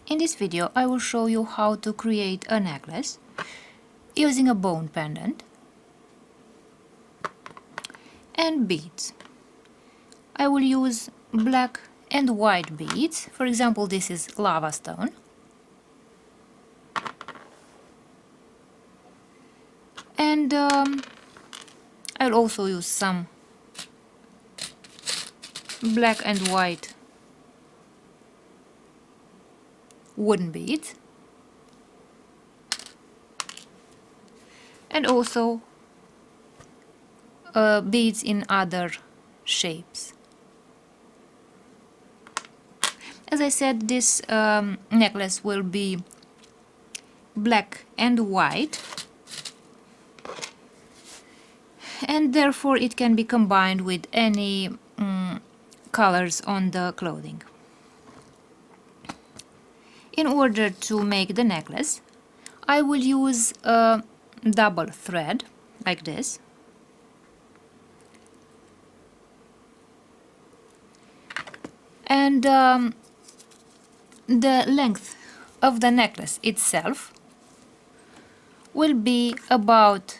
In this video I will show you how to create a necklace using a bone pendant and beads. I will use black and white beads. For example, this is lava stone. And I'll also use some black and white wooden beads, and also beads in other shapes. As I said, this necklace will be black and white, and therefore it can be combined with any colors on the clothing. In order to make the necklace, I will use a double thread like this, and the length of the necklace itself will be about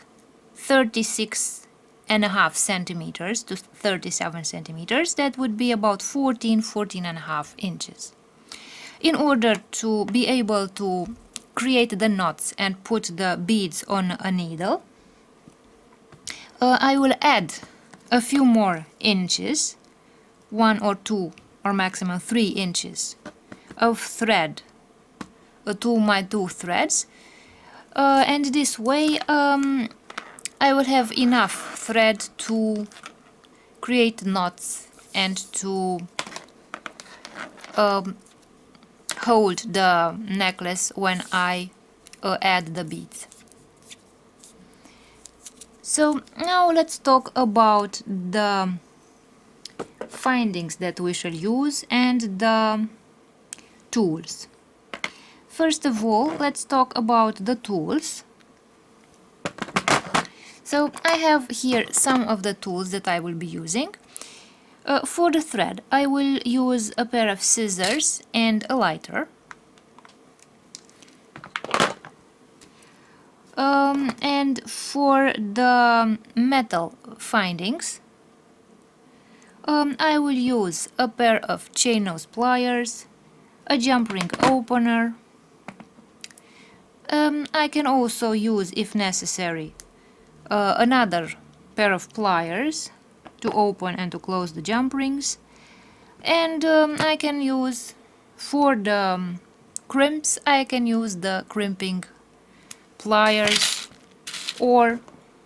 36.5 centimeters to 37 centimeters. That would be about 14.5 inches. In order to be able to create the knots and put the beads on a needle, I will add a few more inches, 1 or 2 or maximum 3 inches of thread to my two threads, and this way I will have enough thread to create knots and to hold the necklace when I add the beads. So now let's talk about the findings that we shall use and the tools. First of all, let's talk about the tools. So I have here some of the tools that I will be using. For the thread, I will use a pair of scissors and a lighter. And for the metal findings, I will use a pair of chain nose pliers, a jump ring opener. I can also use, if necessary, another pair of pliers to open and to close the jump rings, and I can use, for the crimps, I can use the crimping pliers or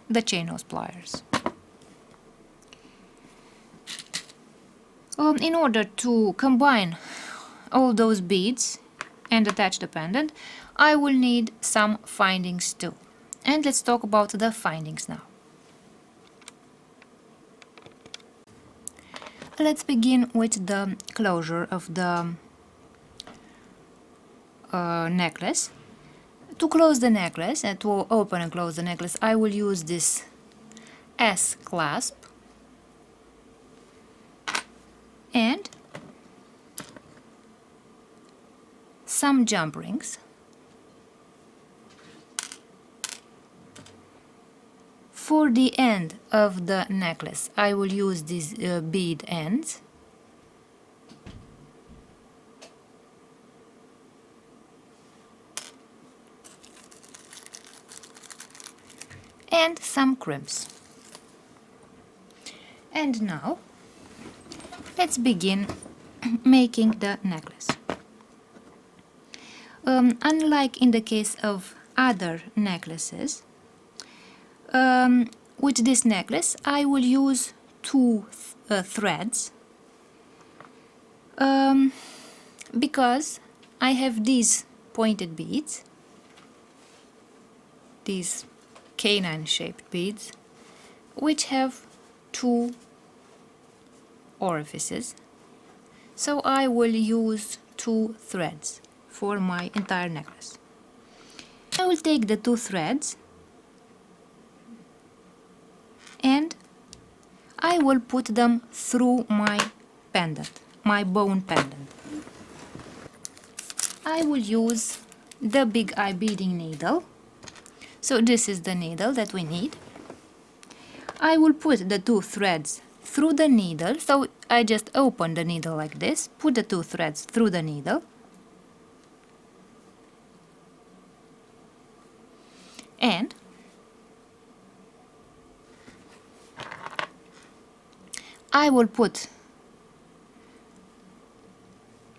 the chain nose pliers. In order to combine all those beads and attach the pendant, I will need some findings too. And let's talk about the findings now. Let's begin with the closure of the necklace. To close the necklace and to open and close the necklace, I will use this S clasp and some jump rings. For the end of the necklace, I will use these bead ends. And some crimps. And now, let's begin making the necklace. Unlike in the case of other necklaces, with this necklace I will use two threads, because I have these pointed beads, these canine shaped beads, which have two orifices, so I will use two threads for my entire necklace. I will take the two threads and I will put them through my pendant, my bone pendant. I will use the big eye beading needle. So this is the needle that we need. I will put the 2 threads through the needle, so I just open the needle like this, put the 2 threads through the needle, and I will put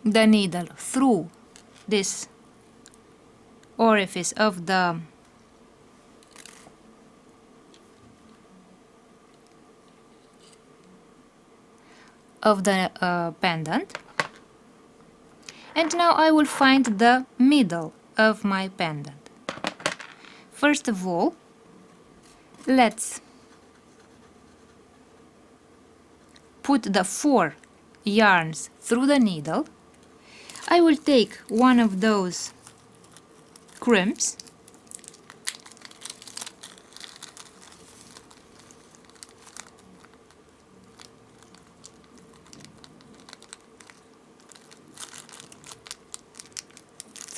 the needle through this orifice of the pendant, and now I will find the middle of my pendant. First of all, let's put the 4 yarns through the needle. I will take one of those crimps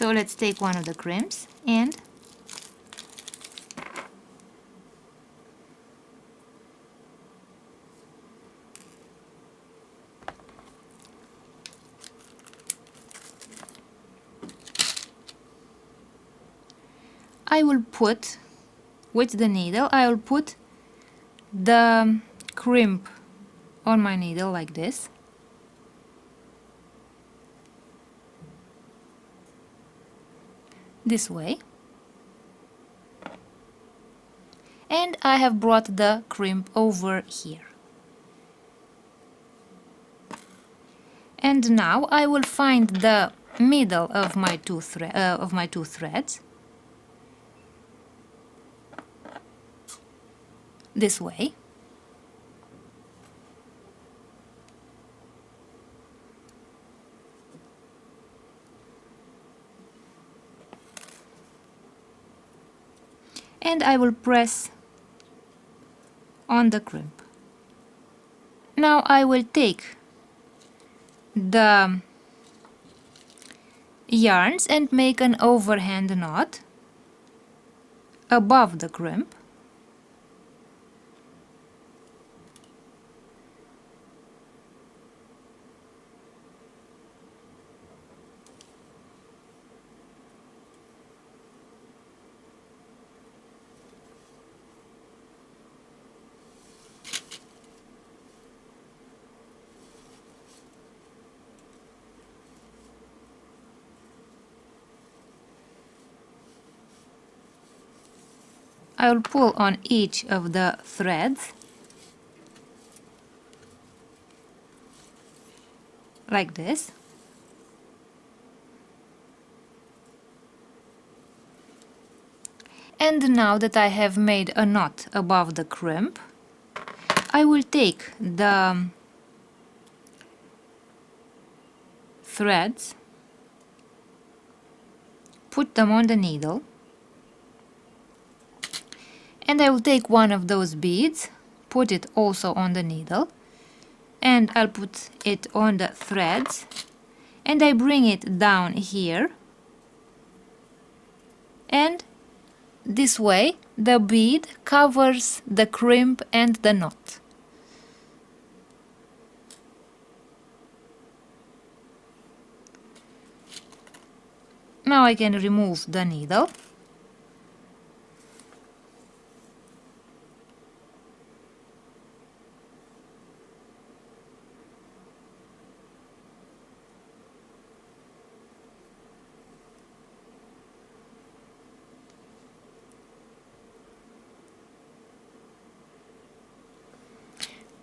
So let's take one of the crimps and I will put, with the needle, I will put the crimp on my needle like this. This way. And I have brought the crimp over here. And now I will find the middle of my two threads. This way. And I will press on the crimp. Now I will take the yarns and make an overhand knot above the crimp. I will pull on each of the threads like this. And now that I have made a knot above the crimp, I will take the threads, put them on the needle, and I will take one of those beads, put it also on the needle, and I'll put it on the threads, and I bring it down here, and this way the bead covers the crimp and the knot. Now I can remove the needle.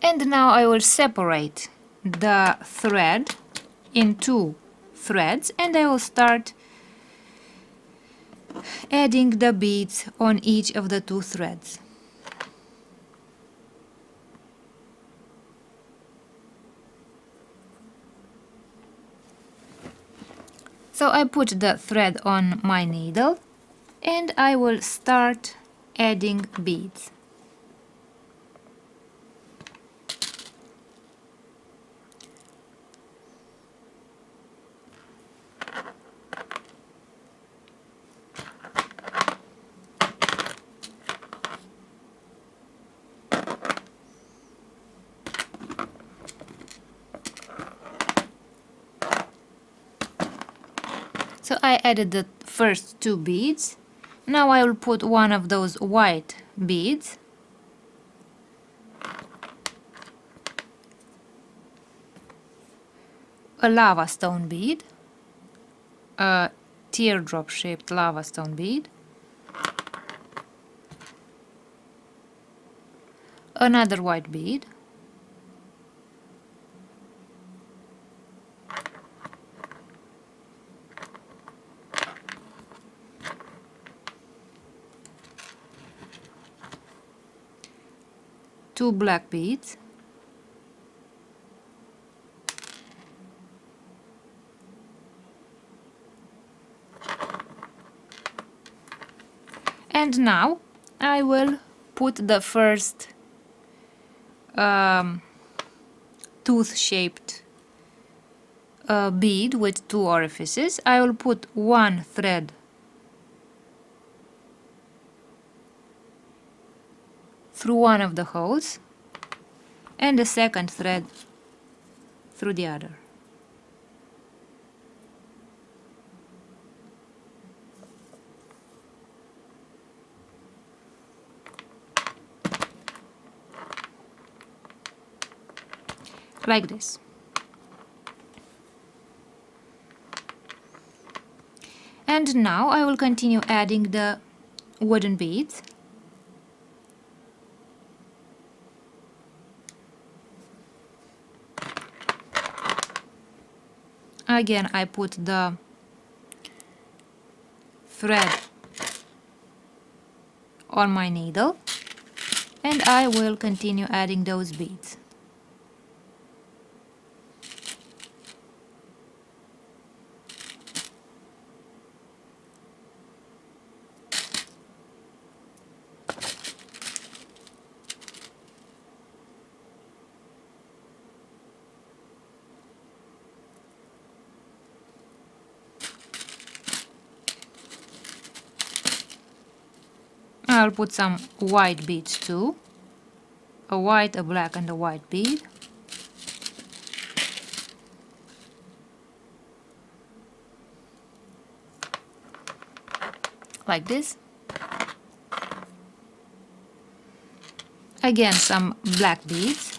And now I will separate the thread in 2 threads, and I will start adding the beads on each of the 2 threads. So I put the thread on my needle and I will start adding beads. So I added the first 2 beads. Now I will put one of those white beads, a lava stone bead, a teardrop shaped lava stone bead, another white bead, two black beads, and now I will put the first tooth-shaped bead with 2 orifices. I will put one thread through one of the holes and a second thread through the other. Like this. And now I will continue adding the wooden beads. Again, I put the thread on my needle and I will continue adding those beads. I'll put some white beads too. A white, a black and a white bead. Like this. Again some black beads.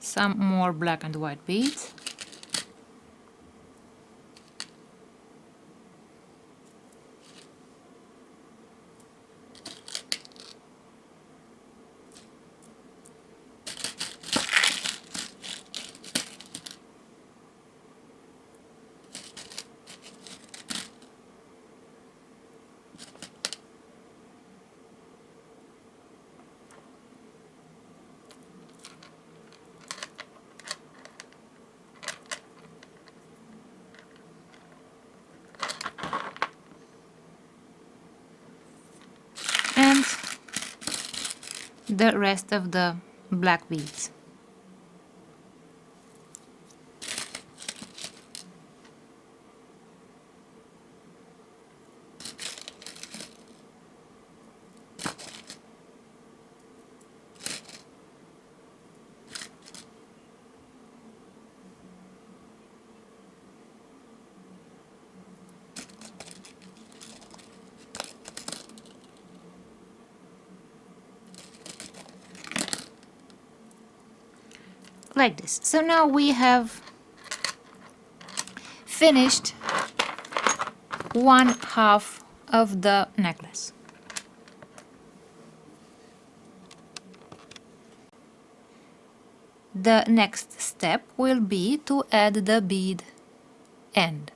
Some more black and white beads. And the rest of the black beads. Like this. So now we have finished one half of the necklace. The next step will be to add the bead end.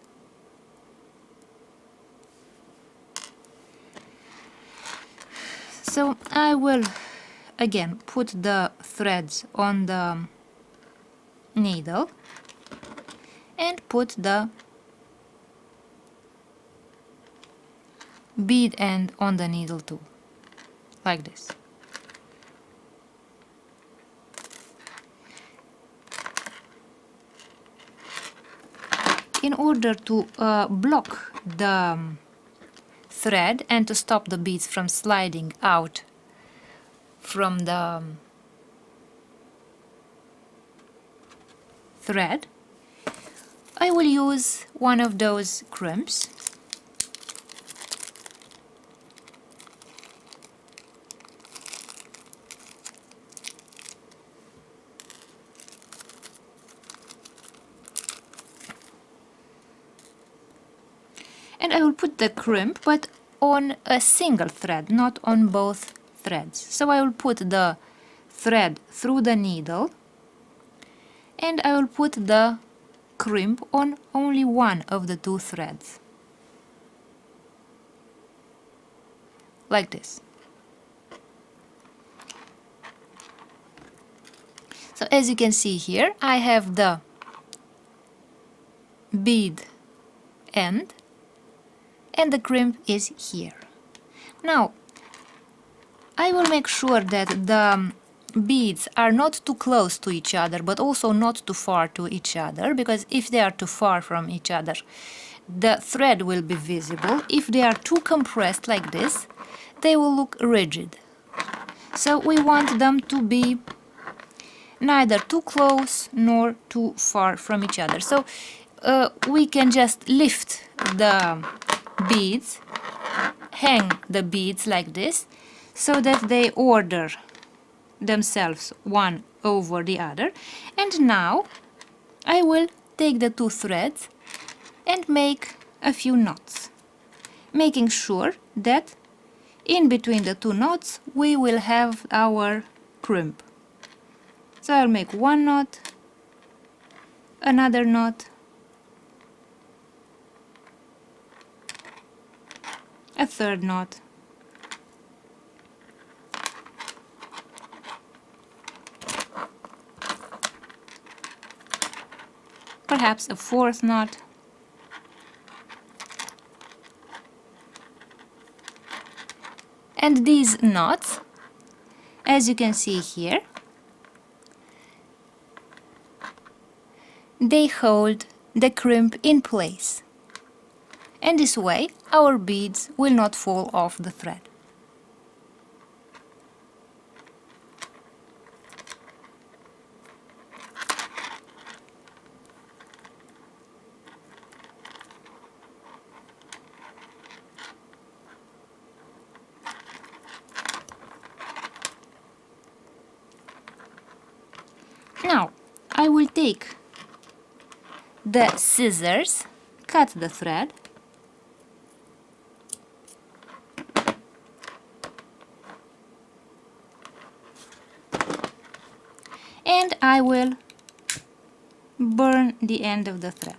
So I will again put the threads on the needle and put the bead end on the needle too, like this. In order to block the thread and to stop the beads from sliding out from the thread, I will use one of those crimps. And I will put the crimp, but on a single thread, not on both threads. So I will put the thread through the needle, and I will put the crimp on only one of the two threads, like this. So as you can see here, I have the bead end and the crimp is here. Now I will make sure that the beads are not too close to each other, but also not too far to each other, because if they are too far from each other, the thread will be visible. If they are too compressed like this, they will look rigid. So we want them to be neither too close nor too far from each other. So we can just lift the beads, hang the beads like this, so that they order themselves one over the other. And now I will take the two threads and make a few knots, making sure that in between the two knots we will have our crimp. So I'll make one knot, another knot, a third knot, perhaps a fourth knot, and these knots, as you can see here, they hold the crimp in place, and this way our beads will not fall off the thread. Now I will take the scissors, cut the thread, and I will burn the end of the thread.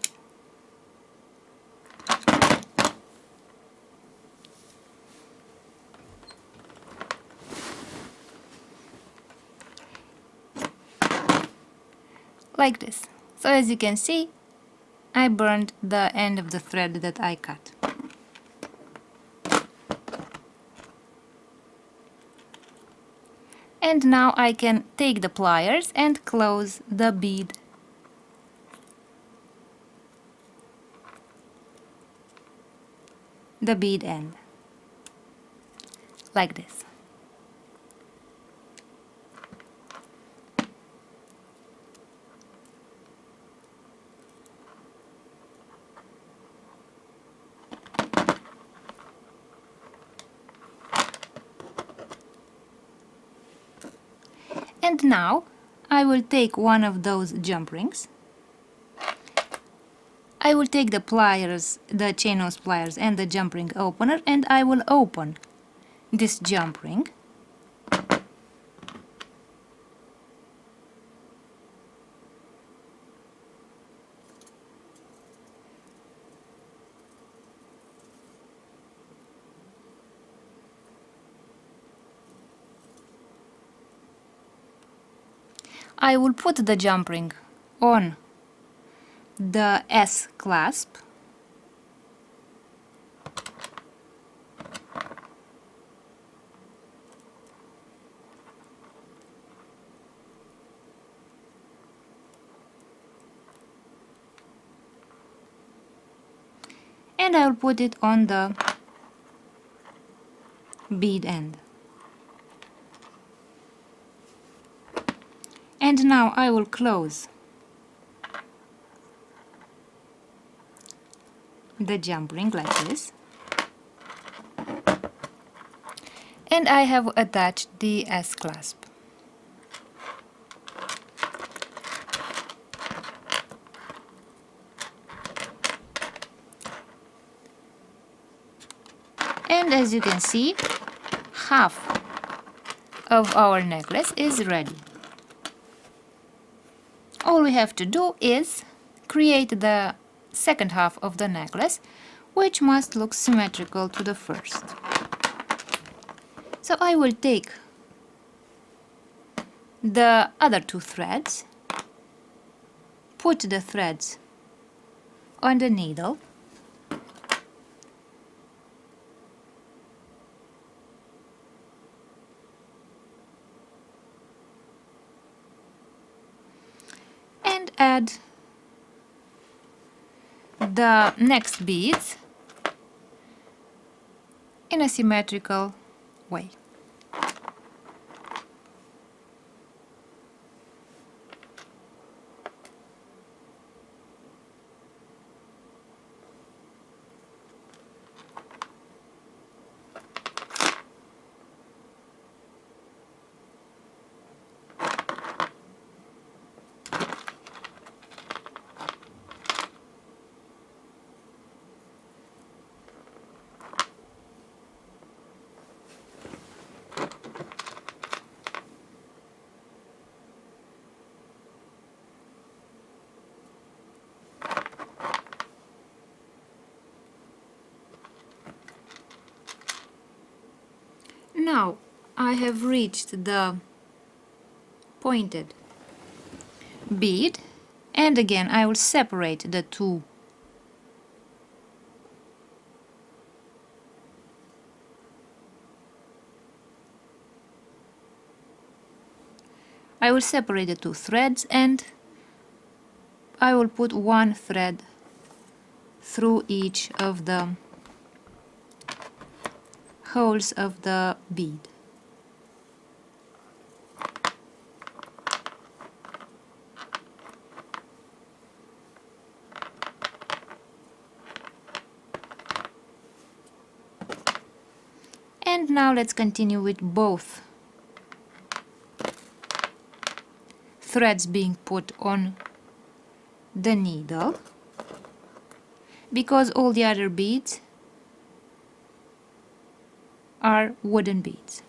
Like this. So as you can see, I burned the end of the thread that I cut. And now I can take the pliers and close the bead. The bead end. Like this. And now I will take one of those jump rings. I will take the pliers, the chain nose pliers and the jump ring opener, and I will open this jump ring. I will put the jump ring on the S clasp, and I will put it on the bead end. And now I will close the jump ring like this, and I have attached the S clasp. And as you can see, half of our necklace is ready. All we have to do is create the second half of the necklace, which must look symmetrical to the first. So I will take the other two threads, put the threads on the needle, and add the next beads in a symmetrical way. Now I have reached the pointed bead, and again I will separate the two threads, and I will put one thread through each of the holes of the bead. And now let's continue with both threads being put on the needle, because all the other beads are wooden beads.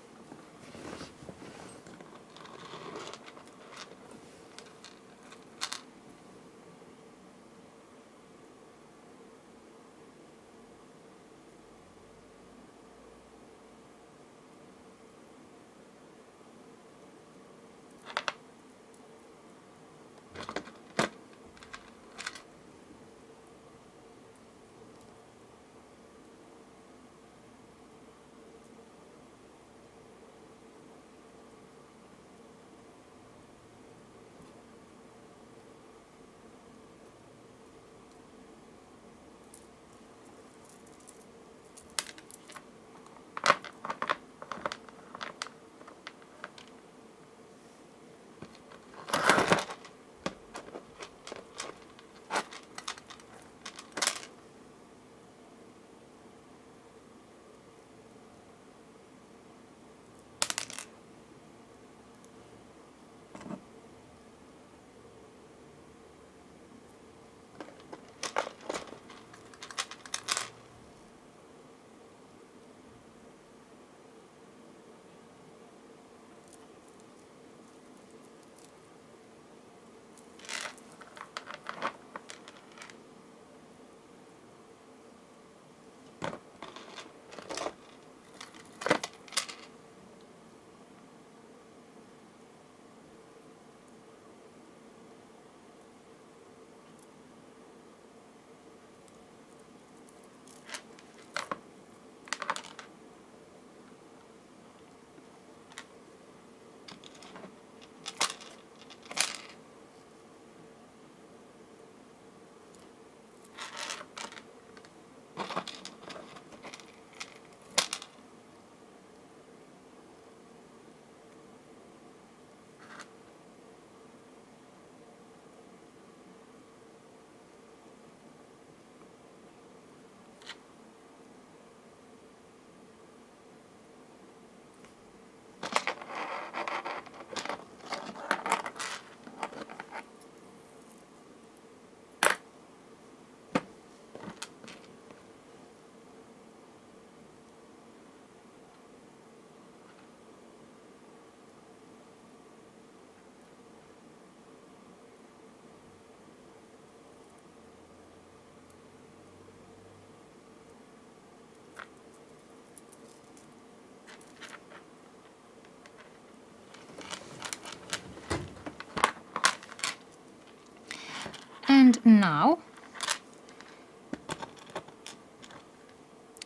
now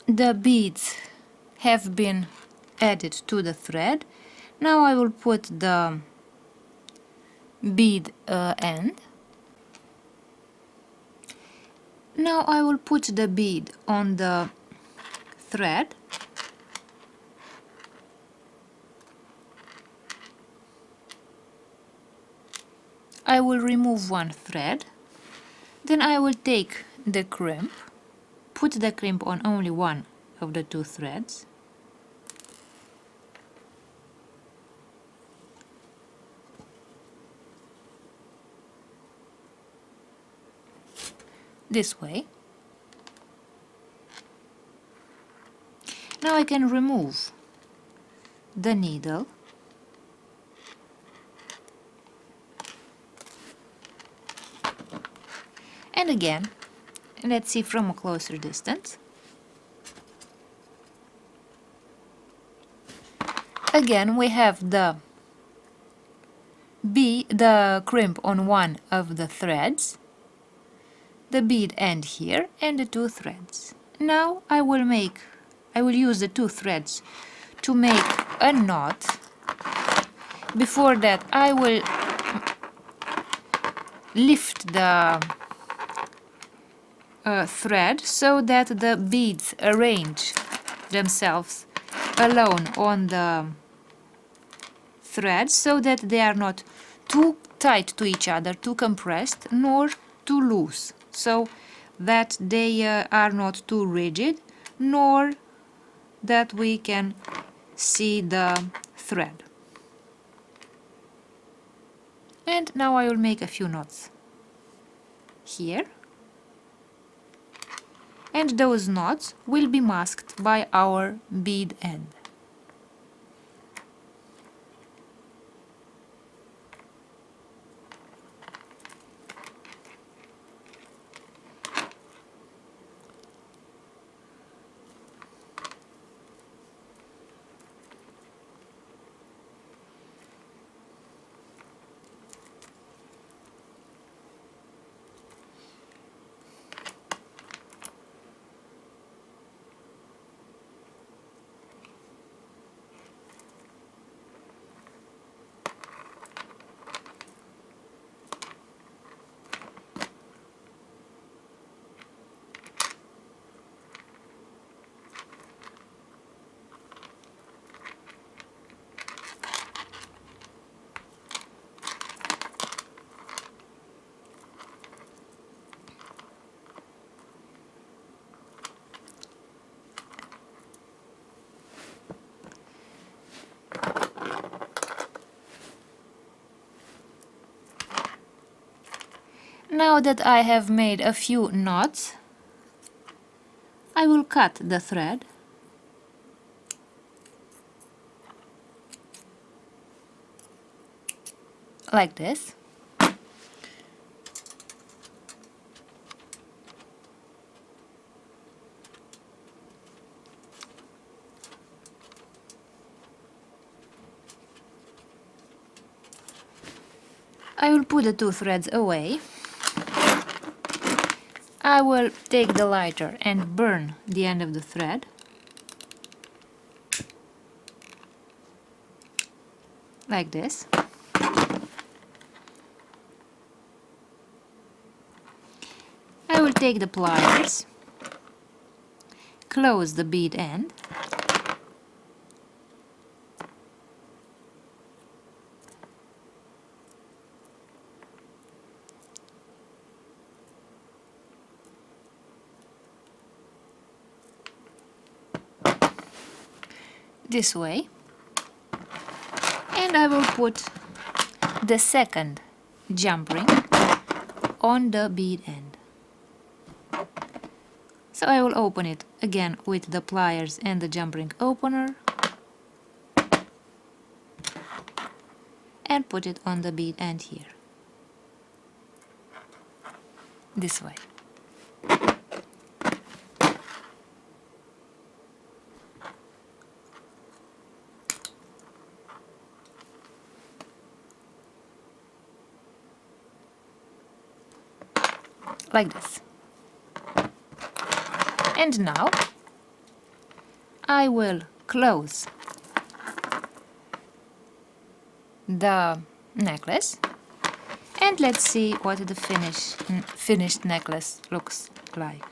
the beads have been added to the thread. Now I will put the bead end. Now I will put the bead on the thread. I will remove one thread. Then I will take the crimp, put the crimp on only one of the two threads. This way. Now I can remove the needle and again, let's see from a closer distance. Again we have the crimp on one of the threads, the bead end here, and the two threads. Now I will use the two threads to make a knot. Before that I will lift the thread so that the beads arrange themselves alone on the thread, so that they are not too tight to each other, too compressed, nor too loose, so that they are not too rigid, nor that we can see the thread. And now I will make a few knots here, and those knots will be masked by our bead end. Now that I have made a few knots, I will cut the thread like this. I will put the two threads away. I will take the lighter and burn the end of the thread. Like this. I will take the pliers, close the bead end, this way, and I will put the second jump ring on the bead end. So I will open it again with the pliers and the jump ring opener and put it on the bead end here, this way. like this. And now I will close the necklace, and let's see what the finished necklace looks like.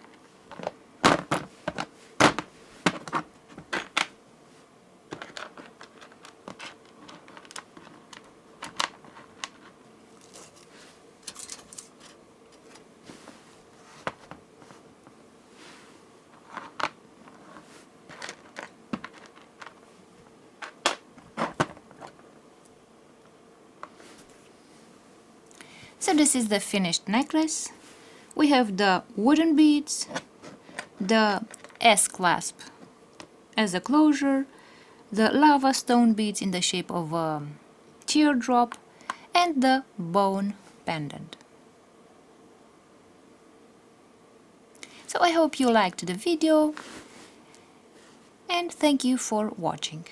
So this is the finished necklace. We have the wooden beads, the S-clasp as a closure, the lava stone beads in the shape of a teardrop, and the bone pendant. So I hope you liked the video, and thank you for watching.